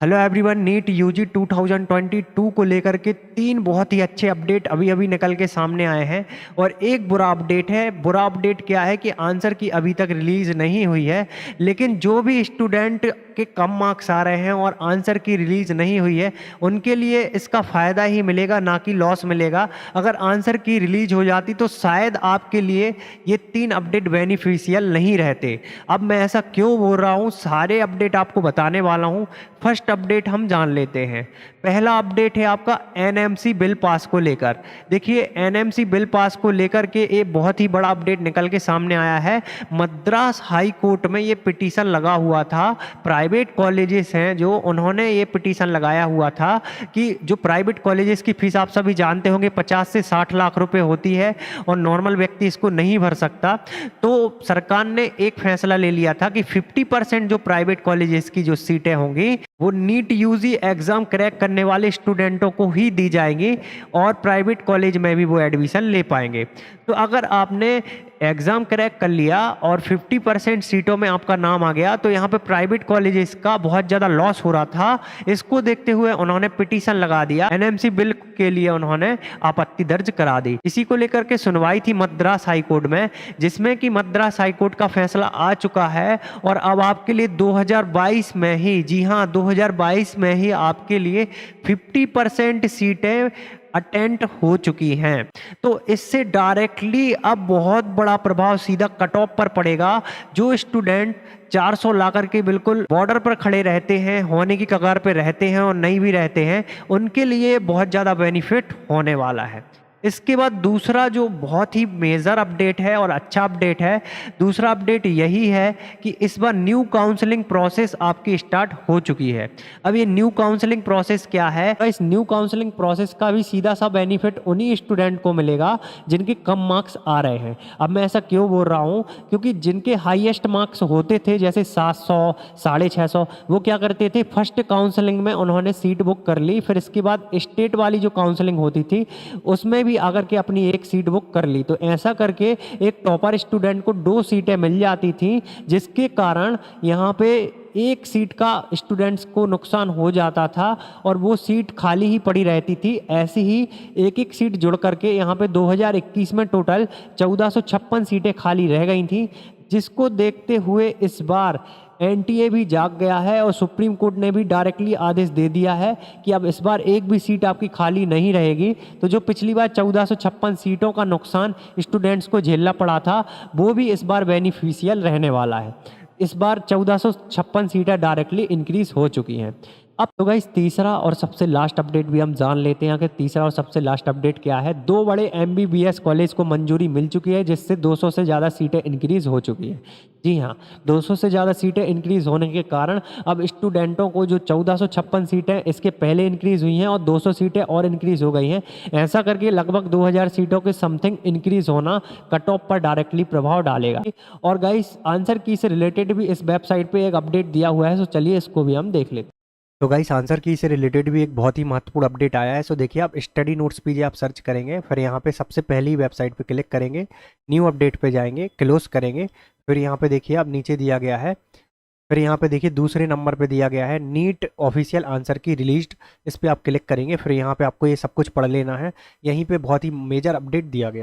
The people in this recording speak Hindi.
हेलो एवरीवन, नीट यूजी 2022 को लेकर के तीन बहुत ही अच्छे अपडेट अभी अभी निकल के सामने आए हैं। और एक बुरा अपडेट है। बुरा अपडेट क्या है कि आंसर की अभी तक रिलीज़ नहीं हुई है, लेकिन जो भी स्टूडेंट के कम मार्क्स आ रहे हैं और आंसर की रिलीज़ नहीं हुई है, उनके लिए इसका फ़ायदा ही मिलेगा, ना कि लॉस मिलेगा। अगर आंसर की रिलीज हो जाती तो शायद आपके लिए ये तीन अपडेट बेनिफिशियल नहीं रहते। अब मैं ऐसा क्यों बोल रहा हूँ, सारे अपडेट आपको बताने वाला हूँ। फर्स्ट अपडेट हम जान लेते हैं। पहला अपडेट है आपका एनएमसी बिल पास को लेकर। देखिए, एनएमसी बिल पास को लेकर के एक बहुत ही बड़ा अपडेट निकल के सामने आया है। मद्रास हाई कोर्ट में ये पिटीशन लगा हुआ था। प्राइवेट कॉलेजेस हैं जो, उन्होंने ये पिटीशन लगाया हुआ था कि जो प्राइवेट कॉलेजेस की फीस आप सभी जानते होंगे 50 से 60 लाख रुपए होती है और नॉर्मल व्यक्ति इसको नहीं भर सकता। तो सरकार ने एक फैसला ले लिया था कि 50% जो प्राइवेट कॉलेजेस की जो सीटें होंगी वो नीट यूजी एग्जाम क्रैक करने वाले स्टूडेंटों को ही दी जाएंगी और प्राइवेट कॉलेज में भी वो एडमिशन ले पाएंगे। तो अगर आपने एग्ज़ाम क्रैक कर लिया और 50% सीटों में आपका नाम आ गया, तो यहाँ पे प्राइवेट कॉलेजेस का बहुत ज़्यादा लॉस हो रहा था। इसको देखते हुए उन्होंने पिटीशन लगा दिया, एनएमसी बिल के लिए उन्होंने आपत्ति दर्ज करा दी। इसी को लेकर के सुनवाई थी मद्रास हाई कोर्ट में, जिसमें कि मद्रास हाई कोर्ट का फैसला आ चुका है। और अब आपके लिए 2022 में ही, जी हाँ, 2022 में ही आपके लिए 50% सीटें अटेंड हो चुकी हैं। तो इससे डायरेक्टली अब बहुत बड़ा प्रभाव सीधा कट ऑफ पर पड़ेगा। जो स्टूडेंट 400 ला करके बिल्कुल बॉर्डर पर खड़े रहते हैं, होने की कगार पे रहते हैं और नहीं भी रहते हैं, उनके लिए बहुत ज़्यादा बेनिफिट होने वाला है। इसके बाद दूसरा जो बहुत ही मेजर अपडेट है और अच्छा अपडेट है, दूसरा अपडेट यही है कि इस बार न्यू काउंसलिंग प्रोसेस आपकी स्टार्ट हो चुकी है। अब ये न्यू काउंसलिंग प्रोसेस क्या है? तो इस न्यू काउंसलिंग प्रोसेस का भी सीधा सा बेनिफिट उन्हीं स्टूडेंट को मिलेगा जिनके कम मार्क्स आ रहे हैं। अब मैं ऐसा क्यों बोल रहा हूँ, क्योंकि जिनके हाईएस्ट मार्क्स होते थे जैसे 700, 650, वो क्या करते थे, फर्स्ट काउंसलिंग में उन्होंने सीट बुक कर ली, फिर इसके बाद स्टेट वाली जो काउंसलिंग होती थी उसमें भी आकर के अपनी एक सीट बुक कर ली। तो ऐसा करके एक टॉपर स्टूडेंट को 2 सीटें मिल जाती थी, जिसके कारण यहाँ पे एक सीट का स्टूडेंट्स को नुकसान हो जाता था और वो सीट खाली ही पड़ी रहती थी। ऐसी ही एक एक सीट जुड़ करके यहाँ पे 2021 में टोटल 1456 सीटें खाली रह गई थी, जिसको देखते हुए इस बार एनटीए भी जाग गया है और सुप्रीम कोर्ट ने भी डायरेक्टली आदेश दे दिया है कि अब इस बार एक भी सीट आपकी खाली नहीं रहेगी। तो जो पिछली बार 1456 सीटों का नुकसान स्टूडेंट्स को झेलना पड़ा था, वो भी इस बार बेनिफिशियल रहने वाला है। इस बार 1456 सीटें डायरेक्टली इंक्रीज हो चुकी हैं। अब तो गाइस तीसरा और सबसे लास्ट अपडेट भी हम जान लेते हैं कि तीसरा और सबसे लास्ट अपडेट क्या है। 2 बड़े एमबीबीएस कॉलेज को मंजूरी मिल चुकी है, जिससे 200 से ज़्यादा सीटें इंक्रीज़ हो चुकी हैं। जी हाँ, 200 से ज़्यादा सीटें इंक्रीज़ होने के कारण अब स्टूडेंटों को जो 1456 सीटें इसके पहले इंक्रीज़ हुई हैं और 200 सीटें और इंक्रीज़ हो गई हैं, ऐसा करके लगभग 2000 सीटों के समथिंग इंक्रीज़ होना कट ऑफ पर डायरेक्टली प्रभाव डालेगा। और गाइस आंसर की से रिलेटेड भी इस वेबसाइट पर एक अपडेट दिया हुआ है, तो चलिए इसको भी हम देख लेते हैं। तो गाइस आंसर की से रिलेटेड भी एक बहुत ही महत्वपूर्ण अपडेट आया है। सो देखिए, आप स्टडी नोट्स पीजिए, आप सर्च करेंगे, फिर यहाँ पे सबसे पहली वेबसाइट पे क्लिक करेंगे, न्यू अपडेट पे जाएंगे, क्लोज करेंगे, फिर यहाँ पे देखिए आप नीचे दिया गया है, फिर यहाँ पे देखिए दूसरे नंबर पे दिया गया है नीट ऑफिशियल आंसर की रिलीज्ड। इस पर आप क्लिक करेंगे, फिर यहाँ पे आपको ये सब कुछ पढ़ लेना है। यहीं पे बहुत ही मेजर अपडेट दिया गया।